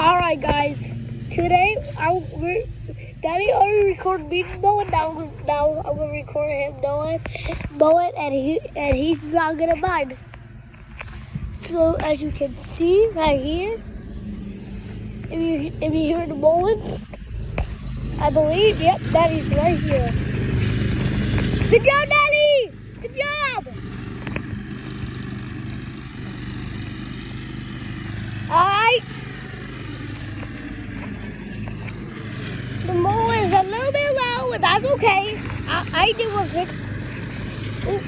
Alright guys, today Daddy already recorded me mowing. Now I'm gonna record him mowing, and he's not gonna mind. So as you can see right here, if you hear the mowing, I believe, yep, Daddy's right here. Good job, Daddy! Good job! Alright. The mower is a little bit low, but that's okay. I do a good. Ooh.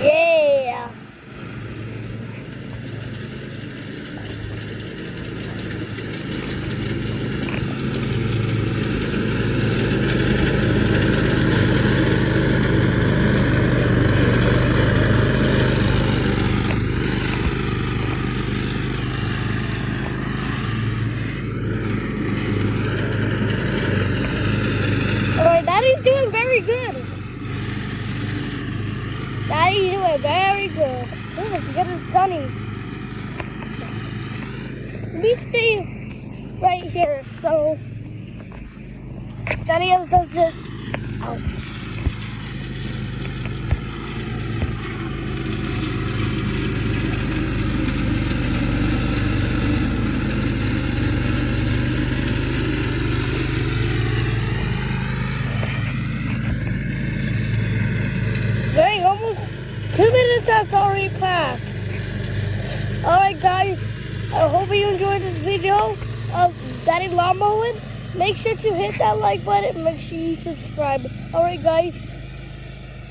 Yeah. Daddy's doing very good. Daddy's doing very good. Ooh, it's getting sunny. Let me stay right here so sunny doesn't. Oh. Dang, almost 2 minutes has already passed. Alright guys, I hope you enjoyed this video of Daddy lawn mowing. Make sure to hit that like button and make sure you subscribe. Alright guys,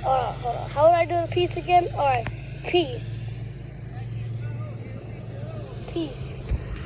hold on. How would I do the peace again? Alright, peace. Peace.